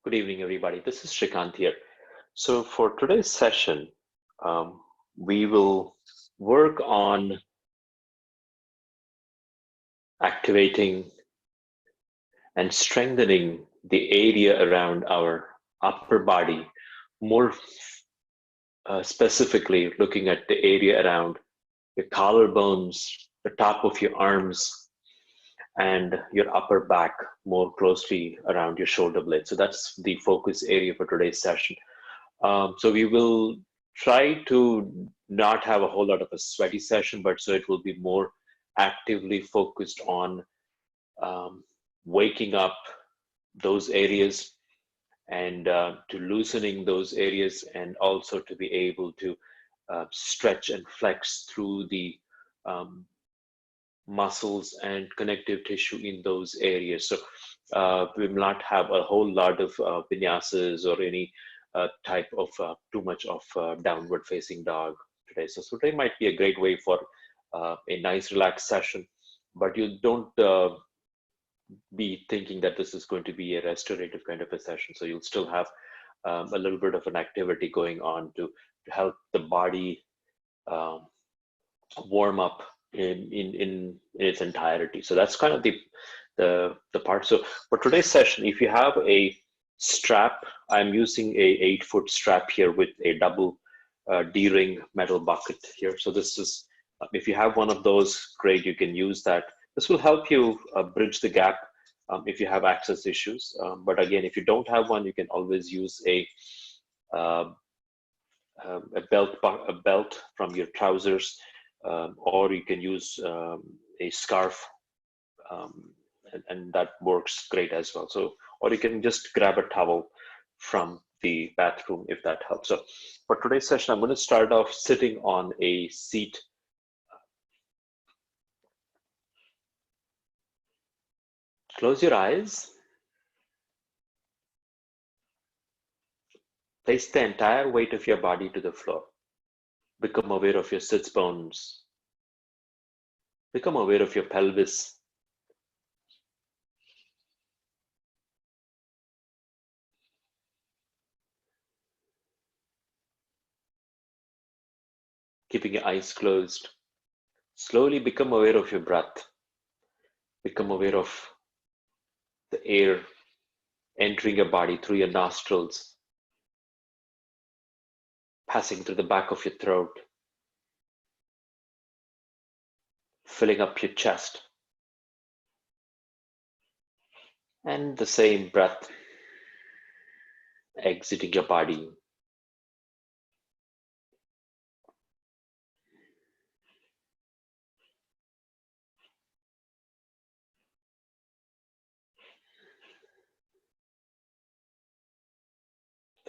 Good evening, everybody. This is Shrikant here. So for today's session, we will work on activating and strengthening the area around our upper body, more specifically looking at the area around your collarbones, the top of your arms, and your upper back more closely around your shoulder blade. So that's the focus area for today's session. So we will try to not have a whole lot of a sweaty session, but so it will be more actively focused on waking up those areas and to loosening those areas, and also to be able to stretch and flex through the muscles and connective tissue in those areas. So we will not have a whole lot of vinyasas or any type of too much of downward facing dog today. So today might be a great way for a nice relaxed session, but you don't be thinking that this is going to be a restorative kind of a session. So you'll still have a little bit of an activity going on to help the body warm up in its entirety. So that's kind of the part. So for today's session, if you have a strap, I'm using a 8-foot strap here with a double D-ring metal bucket here. So this is, if you have one of those, great, you can use that. This will help you bridge the gap if you have access issues. But again, if you don't have one, you can always use a belt from your trousers, or you can use a scarf, and that works great as well. So, or you can just grab a towel from the bathroom if that helps. So for today's session, I'm going to start off sitting on a seat. Close your eyes. Place the entire weight of your body to the floor. Become aware of your sits bones. Become aware of your pelvis. Keeping your eyes closed. Slowly become aware of your breath. Become aware of the air entering your body through your nostrils, passing through the back of your throat, filling up your chest, and the same breath exiting your body.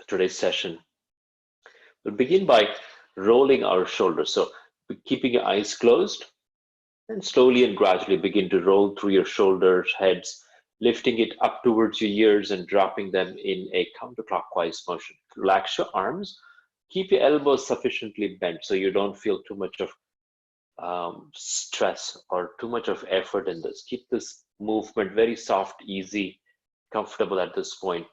Today's session, we'll begin by rolling our shoulders. So keeping your eyes closed, and slowly and gradually begin to roll through your shoulders, heads, lifting it up towards your ears and dropping them in a counterclockwise motion. Relax your arms. Keep your elbows sufficiently bent so you don't feel too much of stress or too much of effort in this. Keep this movement very soft, easy, comfortable at this point.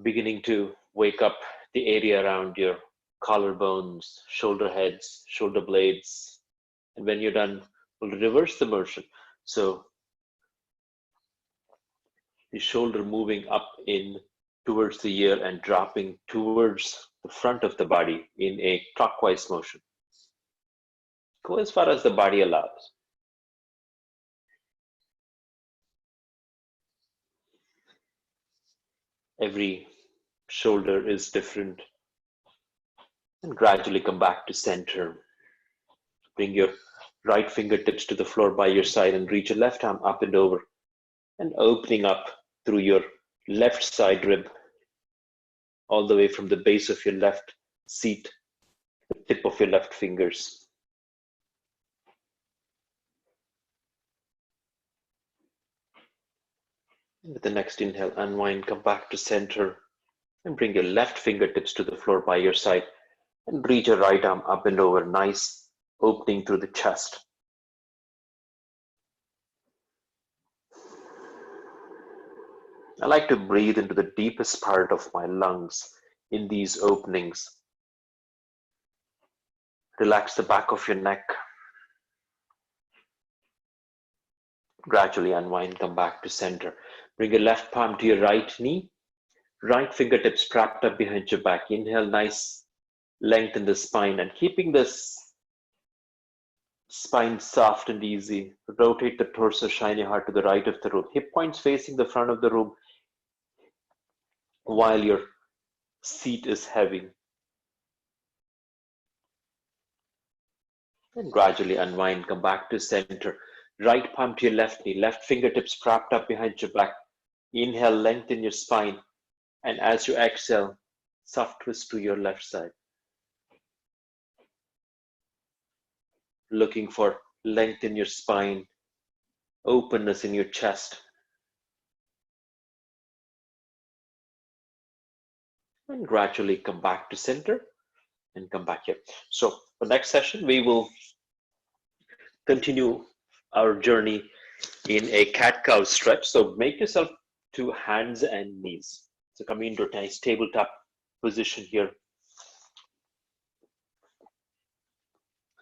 Beginning to wake up the area around your collarbones, shoulder heads, shoulder blades. And when you're done, we'll reverse the motion. So the shoulder moving up in towards the ear and dropping towards the front of the body in a clockwise motion. Go as far as the body allows. Every shoulder is different. And gradually come back to center. Bring your right fingertips to the floor by your side and reach your left arm up and over, and opening up through your left side rib, all the way from the base of your left seat, the tip of your left fingers. With the next inhale, unwind, come back to center, and bring your left fingertips to the floor by your side, and reach your right arm up and over, nice opening through the chest. I like to breathe into the deepest part of my lungs in these openings. Relax the back of your neck. Gradually unwind, come back to center. Bring your left palm to your right knee. Right fingertips propped up behind your back. Inhale, nice length in the spine, and keeping this spine soft and easy. Rotate the torso, shine your heart to the right of the room. Hip points facing the front of the room while your seat is heavy. And gradually unwind, come back to center. Right palm to your left knee, left fingertips propped up behind your back. Inhale, lengthen your spine. And as you exhale, soft twist to your left side. Looking for length in your spine, openness in your chest. And gradually come back to center and come back here. So for next session, we will continue our journey in a cat-cow stretch. So make yourself to hands and knees. So coming into a nice tabletop position here.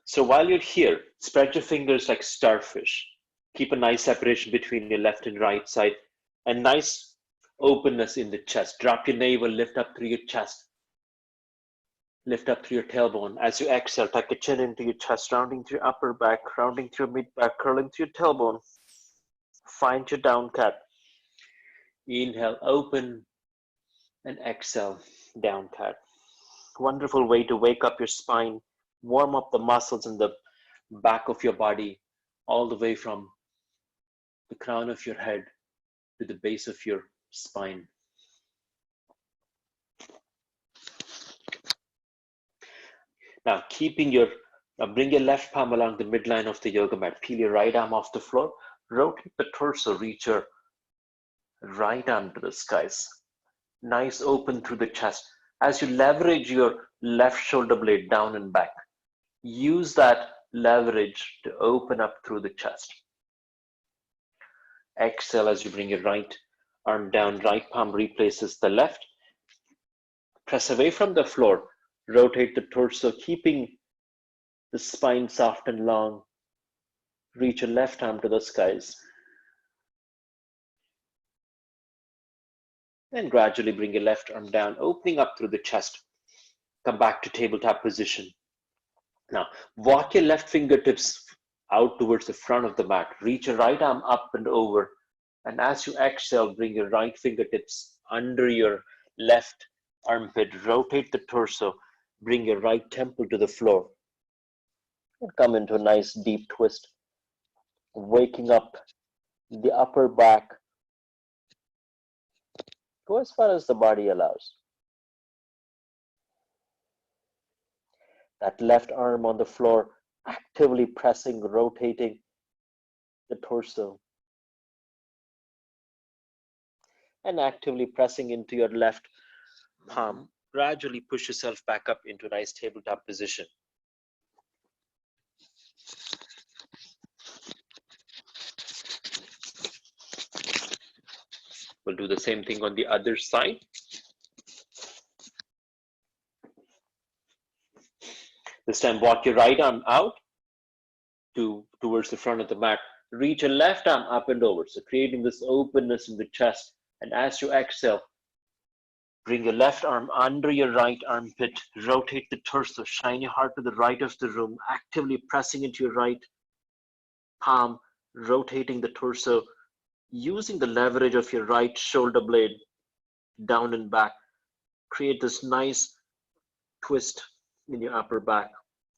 So while you're here, spread your fingers like starfish. Keep a nice separation between your left and right side, and nice openness in the chest. Drop your navel, lift up through your chest. Lift up through your tailbone. As you exhale, tuck your chin into your chest, rounding through your upper back, rounding through your mid back, curling through your tailbone. Find your down cat. Inhale, open, and exhale, down cat. Wonderful way to wake up your spine, warm up the muscles in the back of your body, all the way from the crown of your head to the base of your spine. Now, bring your left palm along the midline of the yoga mat. Peel your right arm off the floor. Rotate the torso. Reach your right arm to the skies. Nice open through the chest. As you leverage your left shoulder blade down and back, use that leverage to open up through the chest. Exhale as you bring your right arm down. Right palm replaces the left. Press away from the floor. Rotate the torso, keeping the spine soft and long. Reach your left arm to the skies. And gradually bring your left arm down, opening up through the chest. Come back to tabletop position. Now, walk your left fingertips out towards the front of the mat. Reach your right arm up and over. And as you exhale, bring your right fingertips under your left armpit. Rotate the torso. Bring your right temple to the floor. And come into a nice deep twist. Waking up the upper back. Go as far as the body allows. That left arm on the floor, actively pressing, rotating the torso. And actively pressing into your left palm. Gradually push yourself back up into a nice tabletop position. We'll do the same thing on the other side. This time, walk your right arm out towards the front of the mat. Reach your left arm up and over. So creating this openness in the chest. And as you exhale, bring your left arm under your right armpit. Rotate the torso. Shine your heart to the right of the room. Actively pressing into your right palm. Rotating the torso. Using the leverage of your right shoulder blade down and back. Create this nice twist in your upper back.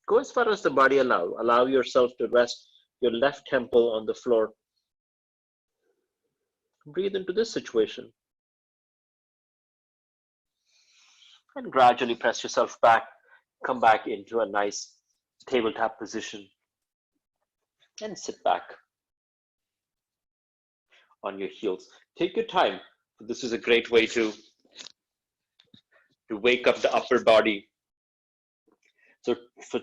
Go as far as the body allows. Allow yourself to rest your left temple on the floor. Breathe into this situation. And gradually press yourself back. Come back into a nice tabletop position. And sit back on your heels. Take your time. This is a great way to wake up the upper body. So for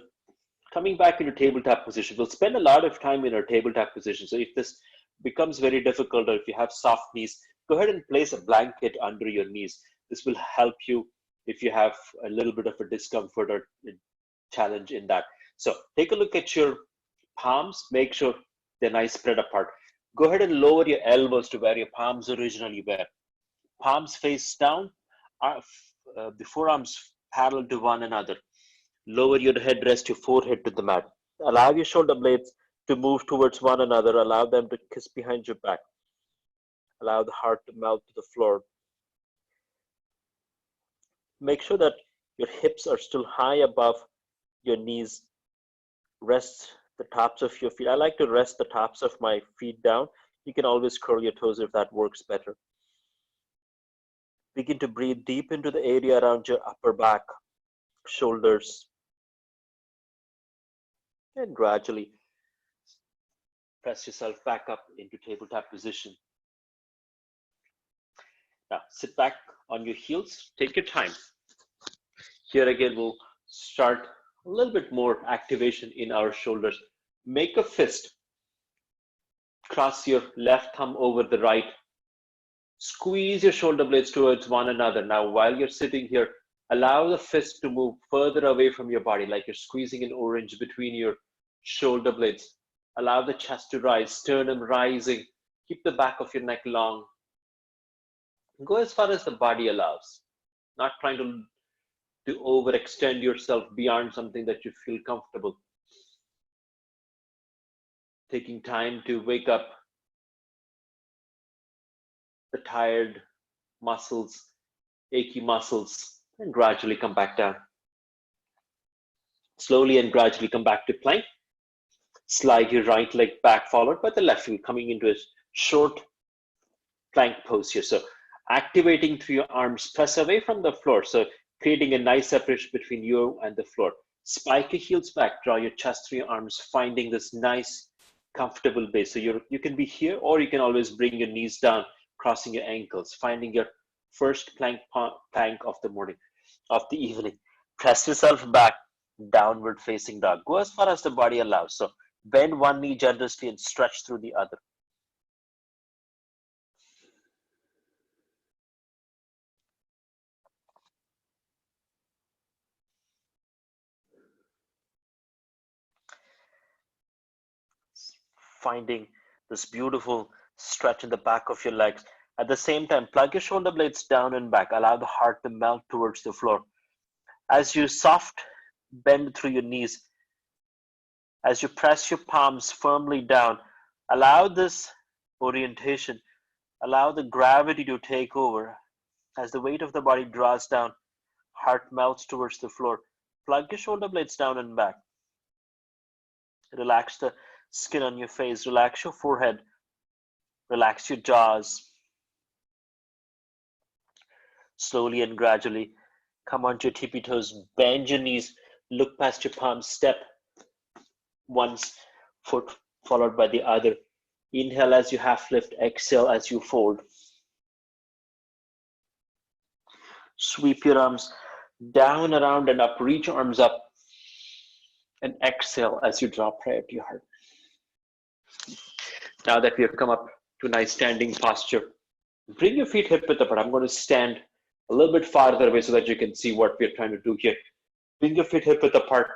coming back into tabletop position, we'll spend a lot of time in our tabletop position. So if this becomes very difficult, or if you have soft knees, Go ahead and place a blanket under your knees. This will help you if you have a little bit of a discomfort or challenge in that. So take a look at your palms, make sure they're nice spread apart. Go ahead and lower your elbows to where your palms originally were. Palms face down, the forearms parallel to one another. Lower your head, rest your forehead to the mat. Allow your shoulder blades to move towards one another. Allow them to kiss behind your back. Allow the heart to melt to the floor. Make sure that your hips are still high above your knees. Rest the tops of your feet. I like to rest the tops of my feet down. You can always curl your toes if that works better. Begin to breathe deep into the area around your upper back, shoulders, and gradually press yourself back up into tabletop position. Now sit back on your heels, take your time. Here again, we'll start a little bit more activation in our shoulders. Make a fist. Cross your left thumb over the right. Squeeze your shoulder blades towards one another. Now, while you're sitting here, allow the fist to move further away from your body, like you're squeezing an orange between your shoulder blades. Allow the chest to rise, sternum rising. Keep the back of your neck long. Go as far as the body allows. Not trying to overextend yourself beyond something that you feel comfortable. Taking time to wake up the tired muscles, achy muscles, and gradually come back down. Slowly and gradually come back to plank. Slide your right leg back, followed by the left leg, coming into a short plank pose here. So activating through your arms, press away from the floor. So creating a nice separation between you and the floor. Spike your heels back, draw your chest through your arms, finding this nice, comfortable base. So you can be here, or you can always bring your knees down, crossing your ankles, finding your first plank of the morning, of the evening. Press yourself back, downward facing dog. Go as far as the body allows. So bend one knee generously and stretch through the other. Finding this beautiful stretch in the back of your legs. At the same time, plug your shoulder blades down and back. Allow the heart to melt towards the floor. As you soft bend through your knees, as you press your palms firmly down, allow this orientation, allow the gravity to take over. As the weight of the body draws down, heart melts towards the floor. Plug your shoulder blades down and back. Relax the skin on your face, relax your forehead, relax your jaws. Slowly and gradually come onto your tippy toes, bend your knees, look past your palms, step one foot followed by the other. Inhale as you half lift, exhale as you fold. Sweep your arms down, around, and up. Reach your arms up and exhale as you draw prayer to your heart. Now that we have come up to a nice standing posture, bring your feet hip width apart. I'm going to stand a little bit farther away so that you can see what we're trying to do here. Bring your feet hip width apart.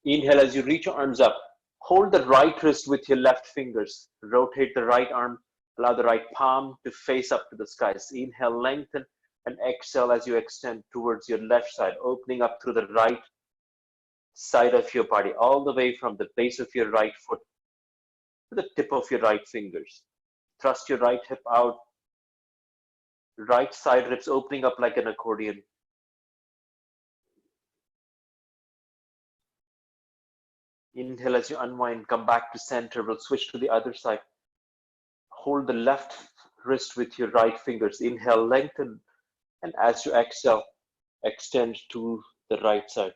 Inhale as you reach your arms up. Hold the right wrist with your left fingers. Rotate the right arm. Allow the right palm to face up to the skies. Inhale, lengthen, and exhale as you extend towards your left side, opening up through the right side of your body, all the way from the base of your right foot to the tip of your right fingers. Thrust your right hip out. Right side ribs opening up like an accordion. Inhale as you unwind, come back to center. We'll switch to the other side. Hold the left wrist with your right fingers. Inhale, lengthen, and as you exhale, extend to the right side.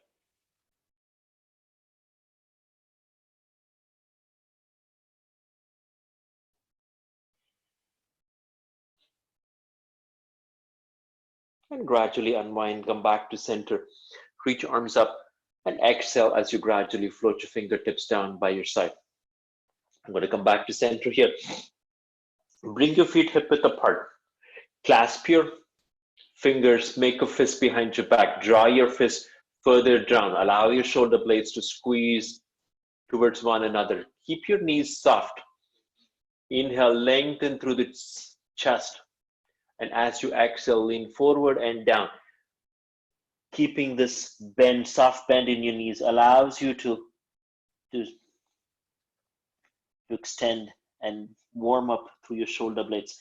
And gradually unwind, come back to center. Reach your arms up and exhale as you gradually float your fingertips down by your side. I'm going to come back to center here. Bring your feet hip width apart. Clasp your fingers, make a fist behind your back, draw your fist further down, allow your shoulder blades to squeeze towards one another. Keep your knees soft. Inhale, lengthen through the chest. And as you exhale, lean forward and down. Keeping this bend, soft bend in your knees allows you to extend and warm up through your shoulder blades.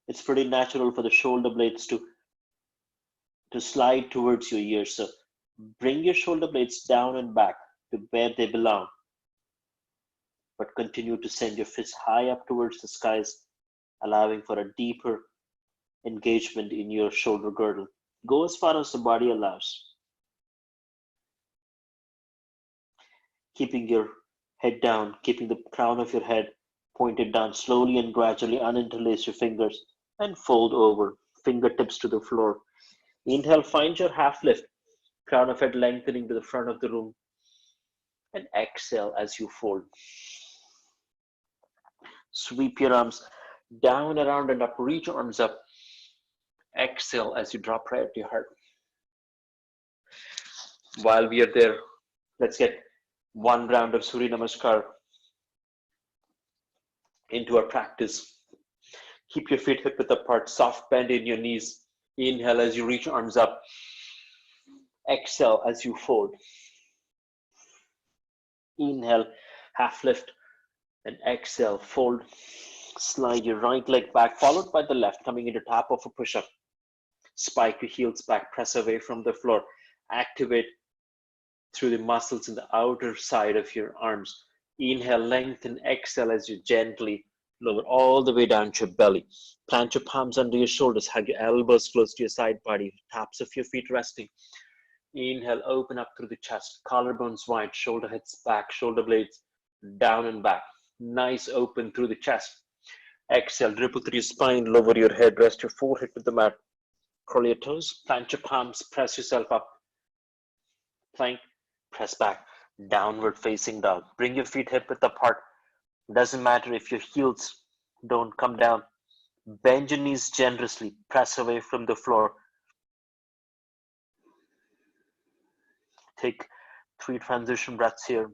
It's pretty natural for the shoulder blades to slide towards your ears. So bring your shoulder blades down and back to where they belong, but continue to send your fists high up towards the skies, allowing for a deeper engagement in your shoulder girdle. Go as far as the body allows. Keeping your head down, keeping the crown of your head pointed down, slowly and gradually uninterlace your fingers and fold over, fingertips to the floor. Inhale, find your half lift, crown of head lengthening to the front of the room. And exhale as you fold. Sweep your arms down, around, and up. Reach your arms up. Exhale as you drop right to your heart. While we are there, let's get one round of Surya Namaskar into our practice. Keep your feet hip width apart, soft bend in your knees. Inhale as you reach your arms up. Exhale as you fold. Inhale, half lift, and exhale, fold. Slide your right leg back, followed by the left, coming into top of a push-up. Spike your heels back, press away from the floor. Activate through the muscles in the outer side of your arms. Inhale, lengthen, exhale as you gently lower all the way down to your belly. Plant your palms under your shoulders, hug your elbows close to your side body, tops of your feet resting. Inhale, open up through the chest, collarbones wide, shoulder heads back, shoulder blades down and back. Nice open through the chest. Exhale, ripple through your spine, lower your head, rest your forehead to the mat. Curl your toes, plant your palms, press yourself up. Plank, press back, downward facing dog. Bring your feet hip width apart. Doesn't matter if your heels don't come down. Bend your knees generously, press away from the floor. Take 3 transition breaths here.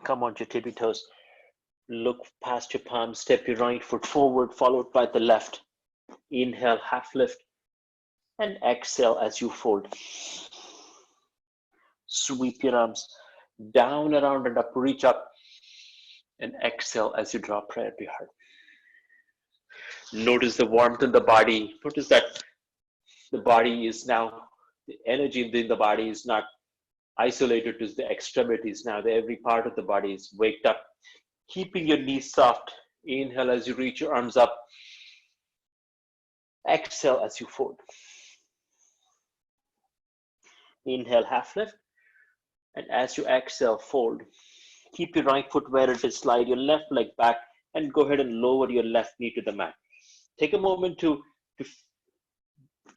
Come on to your tippy toes. Look past your palms, step your right foot forward, followed by the left. Inhale, half lift, and exhale as you fold. Sweep your arms down, around, and up, reach up, and exhale as you drop prayer to your heart. Notice the warmth in the body. Notice that the body is now, the energy in the body is not isolated to the extremities. Now every part of the body is waked up. Keeping your knees soft. Inhale as you reach your arms up. Exhale as you fold. Inhale, half lift. And as you exhale, fold. Keep your right foot where it is. Slide your left leg back and go ahead and lower your left knee to the mat. Take a moment to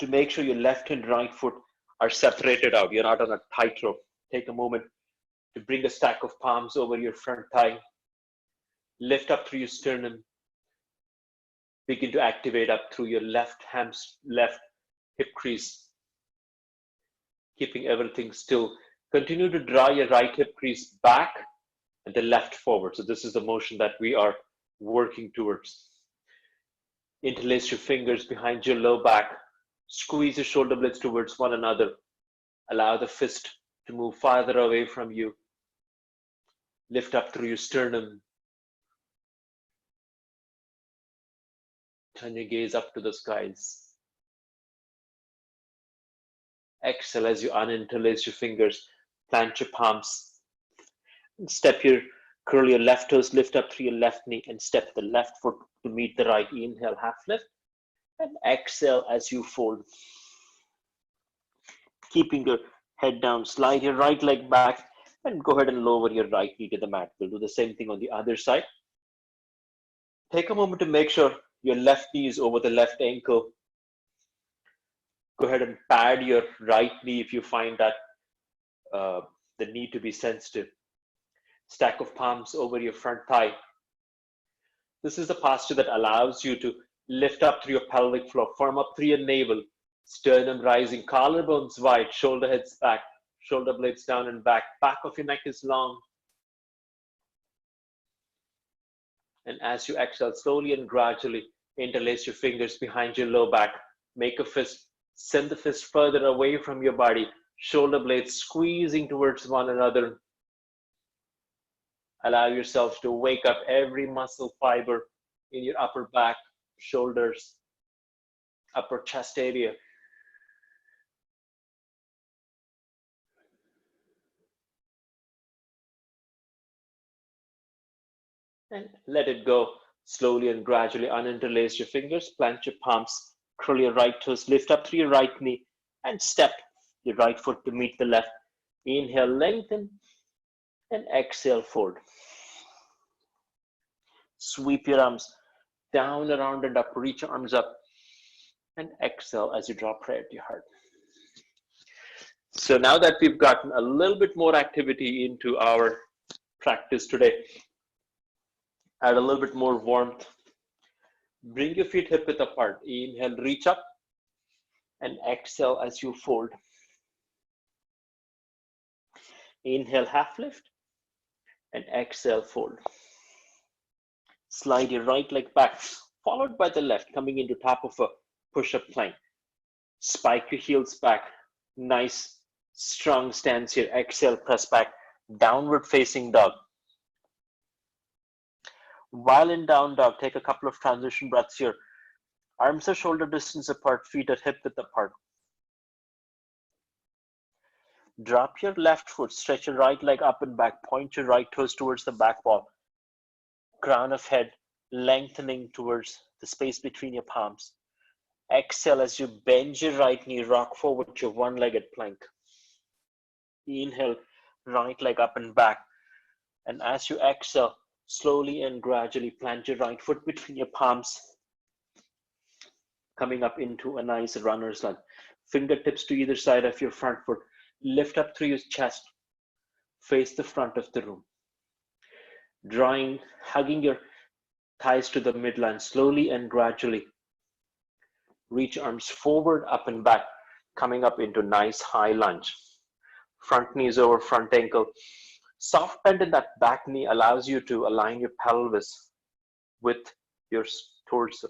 make sure your left and right foot are separated out. You're not on a tightrope. Take a moment to bring a stack of palms over your front thigh. Lift up through your sternum. Begin to activate up through your left hip crease. Keeping everything still. Continue to draw your right hip crease back and the left forward. So this is the motion that we are working towards. Interlace your fingers behind your low back. Squeeze your shoulder blades towards one another. Allow the fist to move farther away from you. Lift up through your sternum. Turn your gaze up to the skies. Exhale as you uninterlace your fingers. Plant your palms. Curl your left toes, lift up through your left knee and step the left foot to meet the right. Inhale, half lift. And exhale as you fold. Keeping your head down, slide your right leg back and go ahead and lower your right knee to the mat. We'll do the same thing on the other side. Take a moment to make sure your left knee is over the left ankle. Go ahead and pad your right knee if you find that the knee to be sensitive. Stack of palms over your front thigh. This is the posture that allows you to lift up through your pelvic floor, firm up through your navel, sternum rising, collarbones wide, shoulder heads back, shoulder blades down and back. Back of your neck is long. And as you exhale, slowly and gradually interlace your fingers behind your low back. Make a fist, send the fist further away from your body, shoulder blades squeezing towards one another. Allow yourself to wake up every muscle fiber in your upper back, shoulders, upper chest area. And let it go. Slowly and gradually uninterlace your fingers, plant your palms, curl your right toes, lift up through your right knee, and step your right foot to meet the left. Inhale, lengthen, and exhale, fold. Sweep your arms down, around, and up. Reach your arms up, and exhale as you draw prayer to your heart. So now that we've gotten a little bit more activity into our practice today, add a little bit more warmth. Bring your feet hip width apart. Inhale, reach up, and exhale as you fold. Inhale, half lift, and exhale, fold. Slide your right leg back, followed by the left, coming into top of a push-up plank. Spike your heels back. Nice, strong stance here. Exhale, press back. Downward facing dog. While in down dog, take a couple of transition breaths here. Arms are shoulder distance apart, feet are hip width apart. Drop your left foot, stretch your right leg up and back, point your right toes towards the back wall. Crown of head lengthening towards the space between your palms. Exhale as you bend your right knee, rock forward to your one-legged plank. Inhale, right leg up and back. And as you exhale, slowly and gradually plant your right foot between your palms, coming up into a nice runner's lunge. Fingertips to either side of your front foot. Lift up through your chest. Face the front of the room. Hugging your thighs to the midline, slowly and gradually. Reach arms forward, up and back, coming up into nice high lunge. Front knees over front ankle. Soft bend in that back knee allows you to align your pelvis with your torso.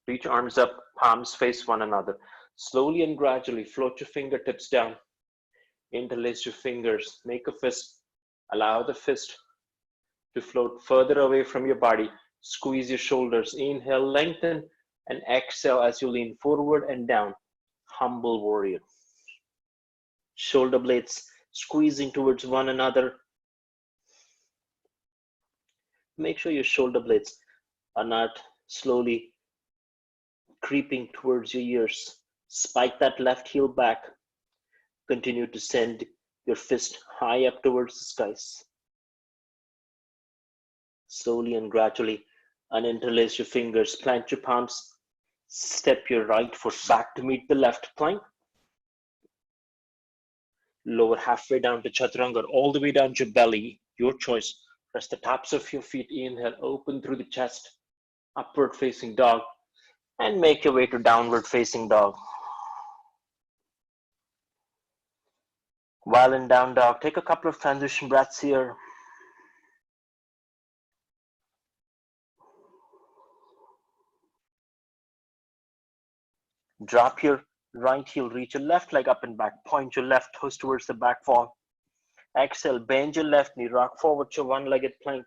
Reach arms up, palms face one another. Slowly and gradually float your fingertips down. Interlace your fingers, make a fist. Allow the fist to float further away from your body. Squeeze your shoulders. Inhale, lengthen, and exhale as you lean forward and down. Humble warrior. Shoulder blades squeezing towards one another. Make sure your shoulder blades are not slowly creeping towards your ears. Spike that left heel back. Continue to send your fist high up towards the skies. Slowly and gradually uninterlace your fingers, plant your palms, step your right foot back to meet the left plank. Lower halfway down to chaturanga, all the way down to your belly, your choice. Press the tops of your feet, inhale, open through the chest, upward facing dog, and make your way to downward facing dog. While in down dog, take a couple of transition breaths here. Drop your right heel, reach your left leg up and back, point your left toes towards the back wall. Exhale, bend your left knee, rock forward to one-legged plank.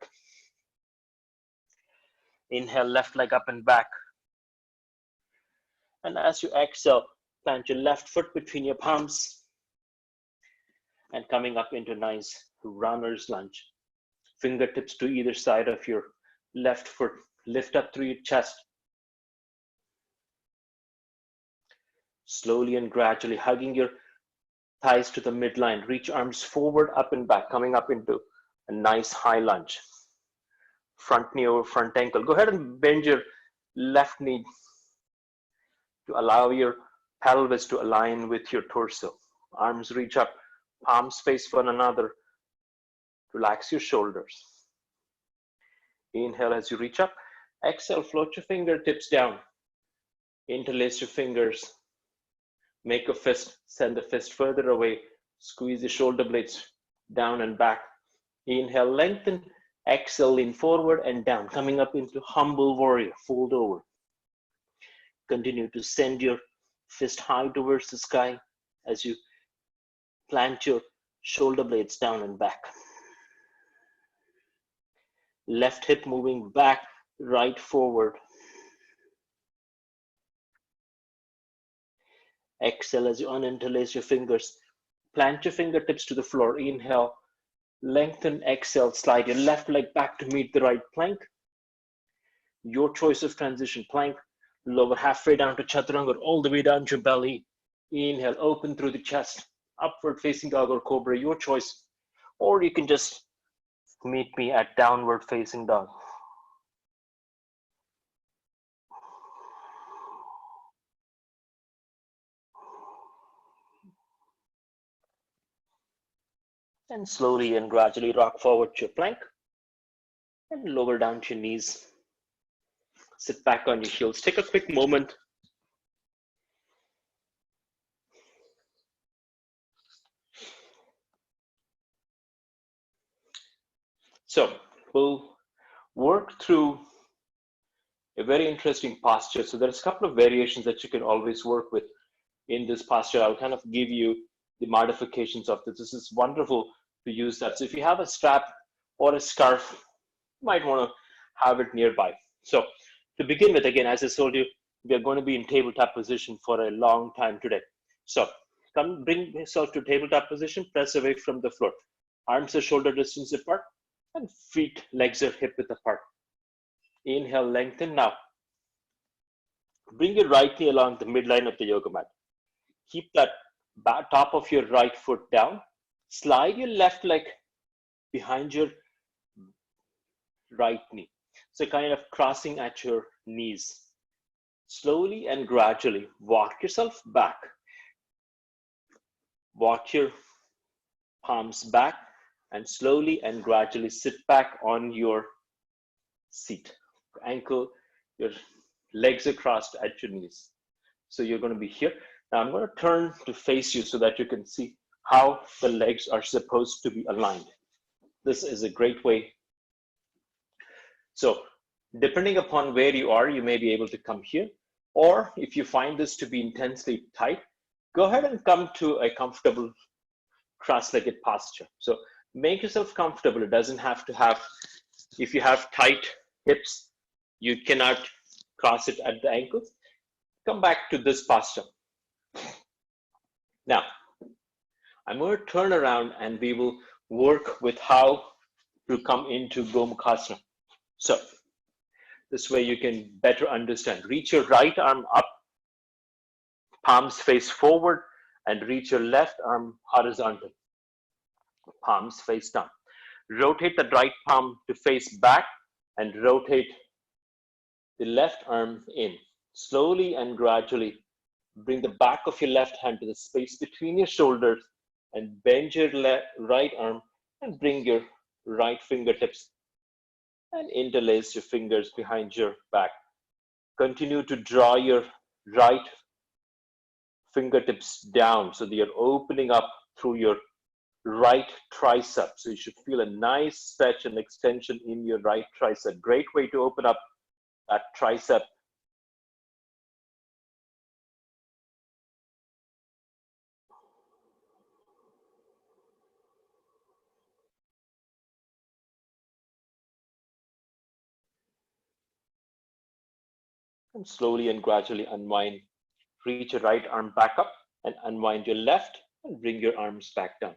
Inhale, left leg up and back. And as you exhale, plant your left foot between your palms and coming up into nice runner's lunge. Fingertips to either side of your left foot. Lift up through your chest. Slowly and gradually hugging your thighs to the midline. Reach arms forward, up and back, coming up into a nice high lunge. Front knee over front ankle. Go ahead and bend your left knee to allow your pelvis to align with your torso. Arms reach up, palms face one another Relax your shoulders. Inhale as you reach up. Exhale, float your fingertips down. Interlace your fingers. Make a fist. Send the fist further away. Squeeze the shoulder blades down and back. Inhale, lengthen. Exhale, lean forward and down. Coming up into humble warrior. Fold over. Continue to send your fist high towards the sky as you plant your shoulder blades down and back. Left hip moving back, right forward. Exhale as you uninterlace your fingers. Plant your fingertips to the floor. Inhale, lengthen, exhale, slide your left leg back to meet the right plank. Your choice of transition: plank, lower halfway down to chaturanga, all the way down to belly. Inhale, open through the chest, upward facing dog or cobra, your choice. Or you can just meet me at downward facing dog. And slowly and gradually rock forward to your plank and lower down to your knees. Sit back on your heels. Take a quick moment. So we'll work through a very interesting posture. So there's a couple of variations that you can always work with in this posture. I'll kind of give you the modifications of this. This is wonderful to use that. So if you have a strap or a scarf, you might want to have it nearby. So to begin with, again, as I told you, we are going to be in tabletop position for a long time today. So come, bring yourself to tabletop position, press away from the floor. Arms are shoulder distance apart and feet, legs are hip width apart. Inhale, lengthen. Now, bring your right knee along the midline of the yoga mat. Keep that top of your right foot down. Slide your left leg behind your right knee. So kind of crossing at your knees. Slowly and gradually walk yourself back. Walk your palms back and slowly and gradually sit back on your seat. Ankle, your legs are crossed at your knees. So you're going to be here. Now I'm going to turn to face you so that you can see how the legs are supposed to be aligned. This is a great way. So depending upon where you are, you may be able to come here, or if you find this to be intensely tight, go ahead and come to a comfortable cross-legged posture. So make yourself comfortable. It doesn't have to have, if you have tight hips, you cannot cross it at the ankles. Come back to this posture. Now, I'm going to turn around and we will work with how to come into Gomukhasana. So this way you can better understand. Reach your right arm up, palms face forward, and reach your left arm horizontal, palms face down. Rotate the right palm to face back and rotate the left arm in. Slowly and gradually bring the back of your left hand to the space between your shoulders and bend your right arm and bring your right fingertips and interlace your fingers behind your back. Continue to draw your right fingertips down so that you're opening up through your right tricep. So you should feel a nice stretch and extension in your right tricep. Great way to open up that tricep. And slowly and gradually unwind. Reach your right arm back up and unwind your left and bring your arms back down.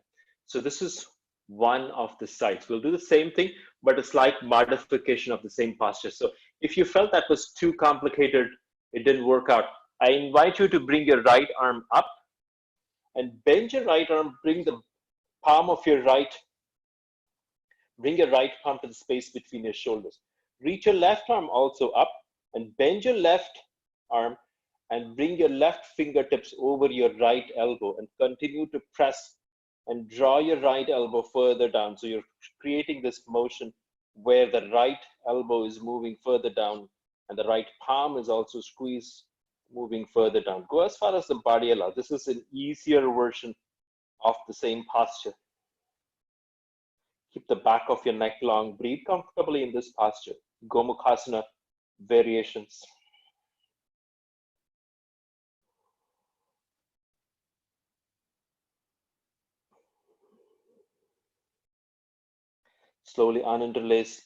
So this is one of the sides. We'll do the same thing, but a slight modification of the same posture. So if you felt that was too complicated, it didn't work out, I invite you to bring your right arm up and bend your right arm, bring the palm of your right, bring your right palm to the space between your shoulders. Reach your left arm also up and bend your left arm and bring your left fingertips over your right elbow and continue to press and draw your right elbow further down. So you're creating this motion where the right elbow is moving further down and the right palm is also squeezed, moving further down. Go as far as the body allows. This is an easier version of the same posture. Keep the back of your neck long. Breathe comfortably in this posture. Gomukhasana variations. Slowly uninterlace,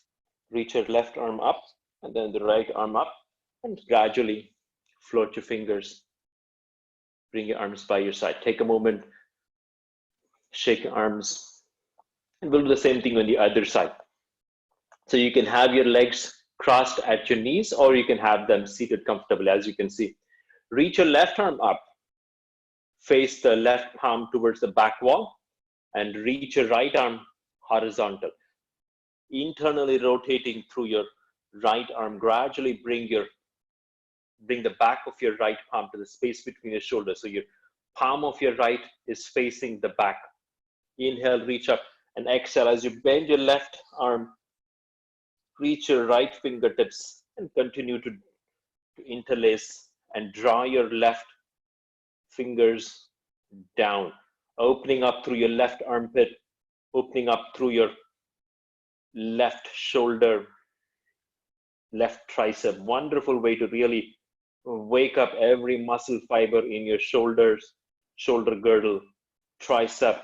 reach your left arm up and then the right arm up, and gradually float your fingers. Bring your arms by your side. Take a moment, shake your arms, and we'll do the same thing on the other side. So you can have your legs crossed at your knees, or you can have them seated comfortably, as you can see. Reach your left arm up, face the left palm towards the back wall, and reach your right arm horizontal. Internally rotating through your right arm, gradually bring the back of your right palm to the space between your shoulders. So your palm of your right is facing the back. Inhale, reach up, and exhale as you bend your left arm, reach your right fingertips and continue to interlace and draw your left fingers down, opening up through your left armpit, opening up through your left shoulder, left tricep. Wonderful way to really wake up every muscle fiber in your shoulders, shoulder girdle, tricep.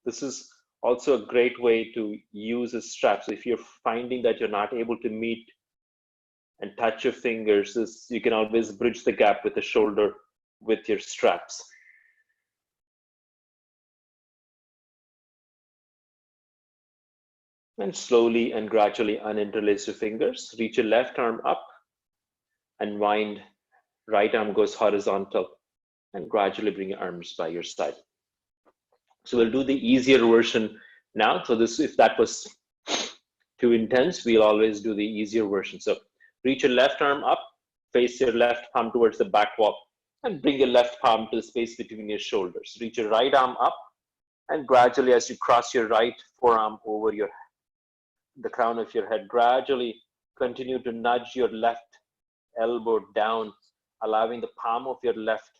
This is also a great way to use a strap. So if you're finding that you're not able to meet and touch your fingers, you can always bridge the gap with the shoulder with your straps. And slowly and gradually uninterlace your fingers. Reach your left arm up and wind. Right arm goes horizontal and gradually bring your arms by your side. So we'll do the easier version now. So this, if that was too intense, we'll always do the easier version. So reach your left arm up, face your left palm towards the back wall, and bring your left palm to the space between your shoulders. Reach your right arm up, and gradually as you cross your right forearm over the crown of your head, gradually continue to nudge your left elbow down, allowing the palm of your left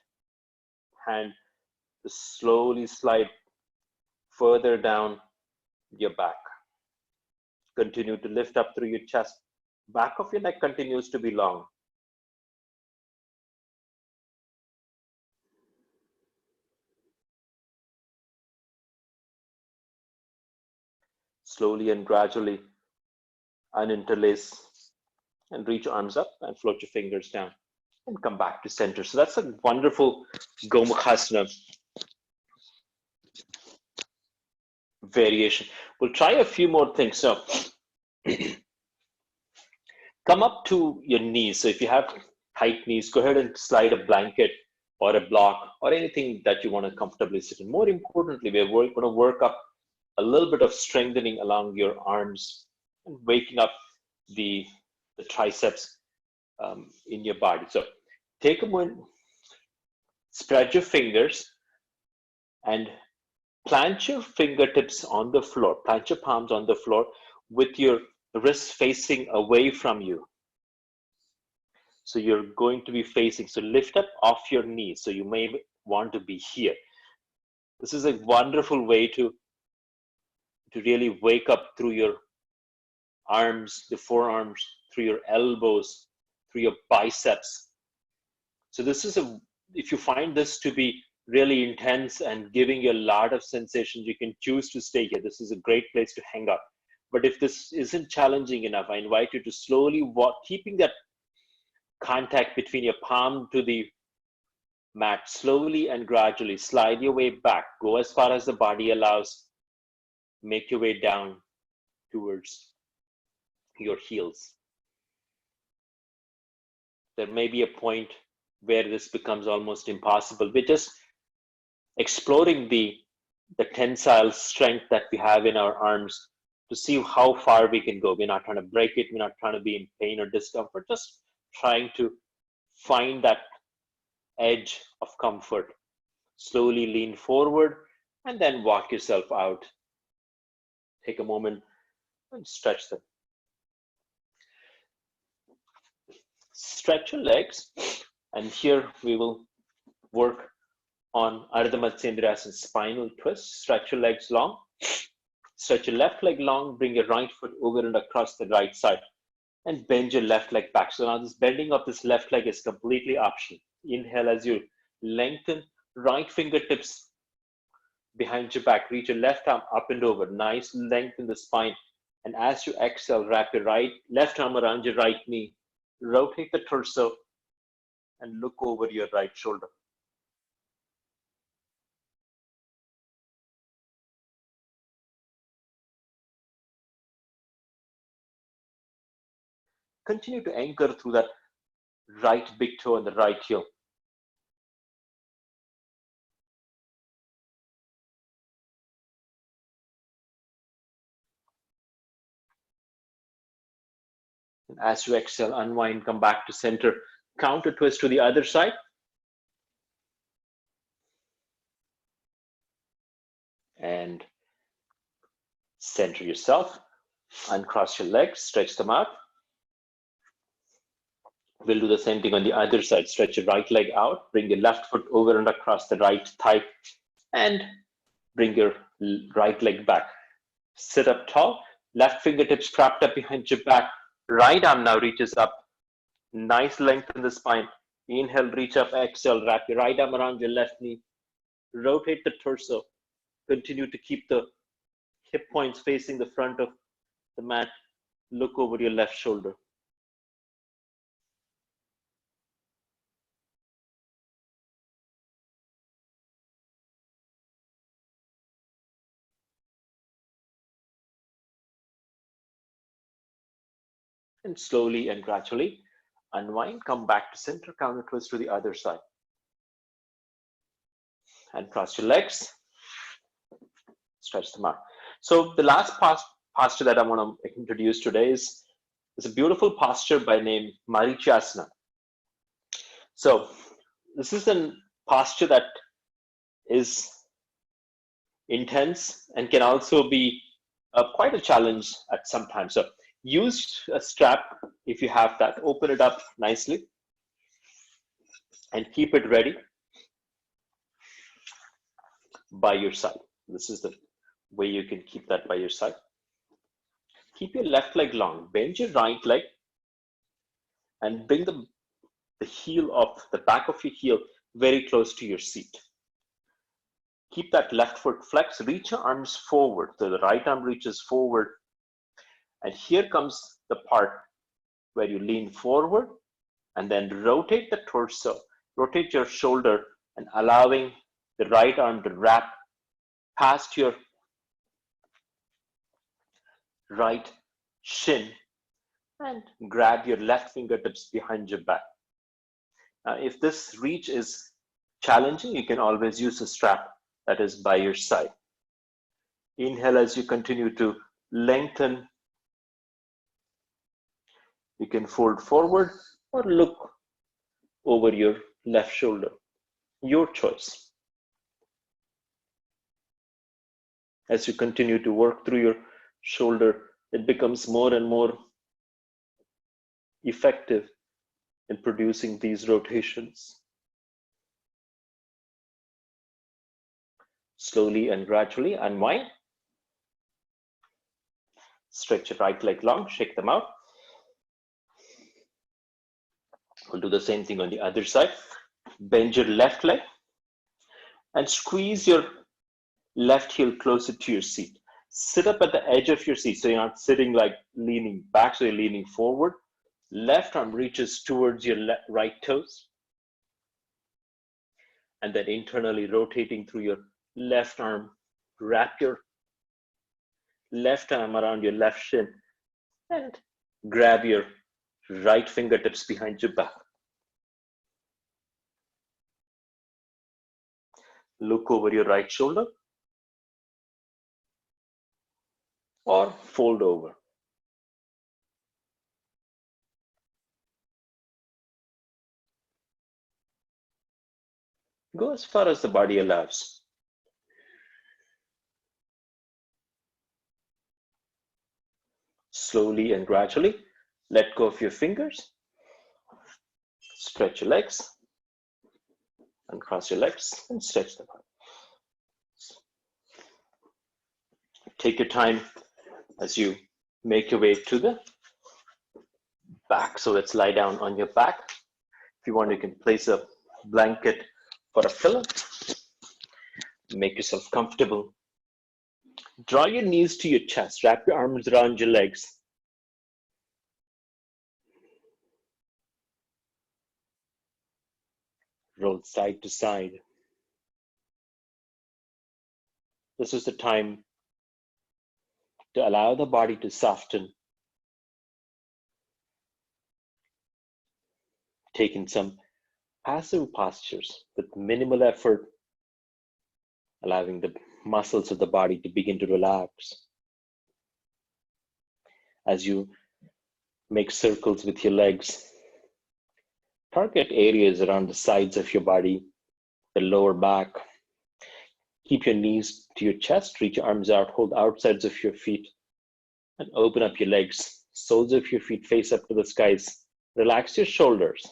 hand to slowly slide further down your back. Continue to lift up through your chest. Back of your neck continues to be long. Slowly and gradually uninterlace and reach your arms up and float your fingers down and come back to center. So that's a wonderful Gomukhasana variation. We'll try a few more things. So come up to your knees. So if you have tight knees, go ahead and slide a blanket or a block or anything that you want to comfortably sit in. More importantly, we're going to work up a little bit of strengthening along your arms and waking up the triceps in your body. So take a moment, spread your fingers and plant your fingertips on the floor, plant your palms on the floor with your wrists facing away from you. So you're going to be facing, so lift up off your knees. So you may want to be here. This is a wonderful way to really wake up through your arms, the forearms, through your elbows, through your biceps. So this is if you find this to be really intense and giving you a lot of sensations, you can choose to stay here. This is a great place to hang out. But if this isn't challenging enough, I invite you to slowly walk, keeping that contact between your palm to the mat, slowly and gradually slide your way back. Go as far as the body allows. Make your way down towards your heels. There may be a point where this becomes almost impossible. We're just exploring the tensile strength that we have in our arms to see how far we can go. We're not trying to break it. We're not trying to be in pain or discomfort, just trying to find that edge of comfort. Slowly lean forward and then walk yourself out. Take a moment and stretch them. Stretch your legs, and here we will work on Ardha Matsyendrasana spinal twist. Stretch your legs long. Stretch your left leg long, bring your right foot over and across the right side, and bend your left leg back. So now this bending of this left leg is completely optional. Inhale as you lengthen, right fingertips behind your back. Reach your left arm up and over. Nice length in the spine. And as you exhale, wrap your left arm around your right knee. Rotate the torso and look over your right shoulder. Continue to anchor through that right big toe and the right heel. And as you exhale, unwind, come back to center. Counter twist to the other side. And center yourself. Uncross your legs, stretch them out. We'll do the same thing on the other side. Stretch your right leg out, bring your left foot over and across the right thigh, and bring your right leg back. Sit up tall, left fingertips trapped up behind your back. Right arm now reaches up. Nice length in the spine. Inhale, reach up, exhale, wrap your right arm around your left knee. Rotate the torso. Continue to keep the hip points facing the front of the mat. Look over your left shoulder. And slowly and gradually unwind, come back to center, counter twist to the other side. And cross your legs, stretch them out. So the last posture that I want to introduce today is a beautiful posture by name Marichasana. So this is a posture that is intense and can also be quite a challenge at some time. So use a strap if you have that. Open it up nicely and keep it ready by your side. This is the way you can keep that by your side. Keep your left leg long. Bend your right leg and bring the heel of the back of your heel very close to your seat. Keep that left foot flexed. Reach your arms forward. So the right arm reaches forward. And here comes the part where you lean forward and then rotate the torso, rotate your shoulder, and allowing the right arm to wrap past your right shin and grab your left fingertips behind your back. Now, if this reach is challenging, you can always use a strap that is by your side. Inhale as you continue to lengthen. You can fold forward or look over your left shoulder. Your choice. As you continue to work through your shoulder, it becomes more and more effective in producing these rotations. Slowly and gradually unwind. Stretch your right leg long, shake them out. We'll do the same thing on the other side. Bend your left leg and squeeze your left heel closer to your seat. Sit up at the edge of your seat so you're not sitting like leaning back, so you're leaning forward. Left arm reaches towards your right toes. And then internally rotating through your left arm. Wrap your left arm around your left shin and grab your right fingertips behind your back. Look over your right shoulder or fold over. Go as far as the body allows. Slowly and gradually, let go of your fingers. Stretch your legs. Uncross your legs and stretch them out. Take your time as you make your way to the back. So let's lie down on your back. If you want, you can place a blanket for a pillow. Make yourself comfortable. Draw your knees to your chest. Wrap your arms around your legs. Roll side to side. This is the time to allow the body to soften. Take in some passive postures with minimal effort, allowing the muscles of the body to begin to relax. As you make circles with your legs, target areas around the sides of your body, the lower back. Keep your knees to your chest, reach your arms out, hold outsides of your feet, and open up your legs. Soles of your feet face up to the skies. Relax your shoulders.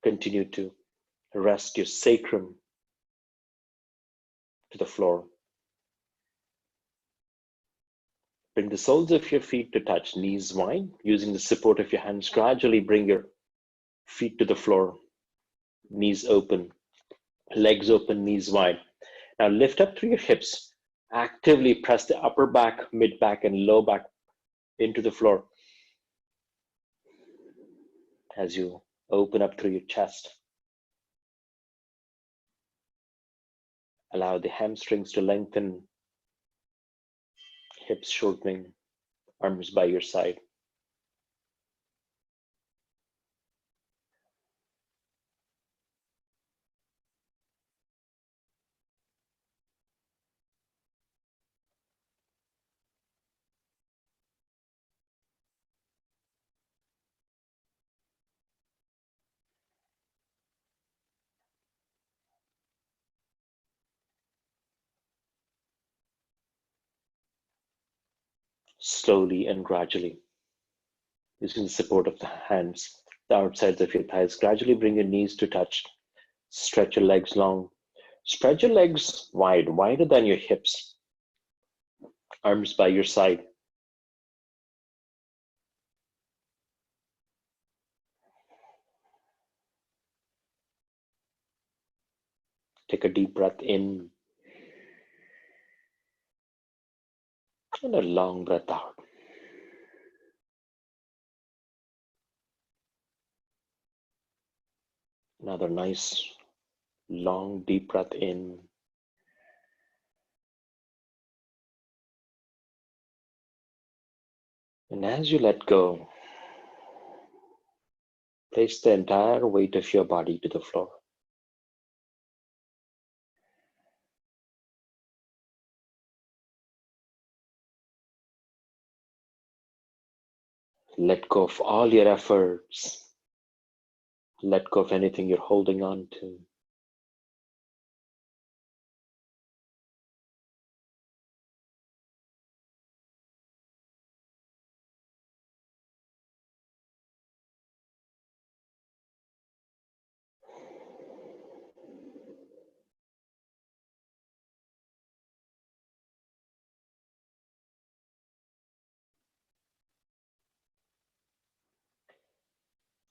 Continue to rest your sacrum to the floor. Bring the soles of your feet to touch, knees wide. Using the support of your hands, gradually bring your feet to the floor, knees open, legs open, knees wide. Now lift up through your hips. Actively press the upper back, mid back, and low back into the floor. As you open up through your chest, allow the hamstrings to lengthen, hips shortening, arms by your side. Slowly and gradually, using the support of the hands, the outsides of your thighs, gradually bring your knees to touch. Stretch your legs long. Spread your legs wide, wider than your hips. Arms by your side. Take a deep breath in and a long breath out. Another nice, long, deep breath in. And as you let go, place the entire weight of your body to the floor. Let go of all your efforts. Let go of anything you're holding on to.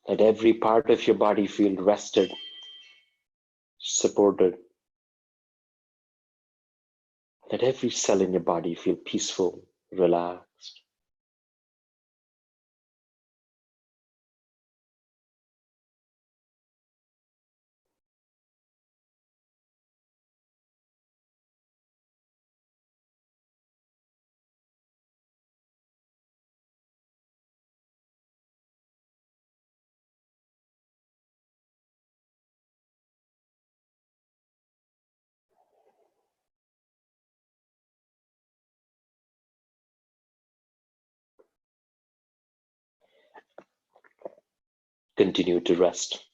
Let every part of your body feel rested, supported. Let every cell in your body feel peaceful, relaxed. Continue to rest.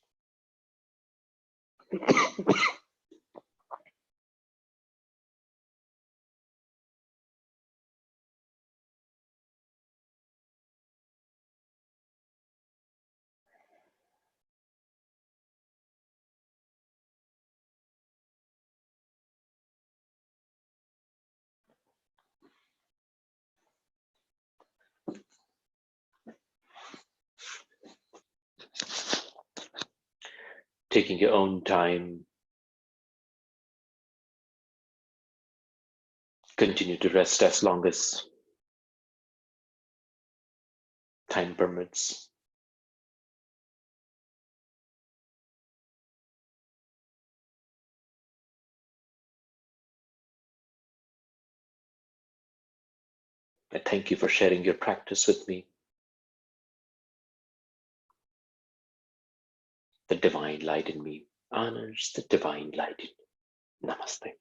Taking your own time. Continue to rest as long as time permits. I thank you for sharing your practice with me. The divine light in me honors the divine light in me. Namaste.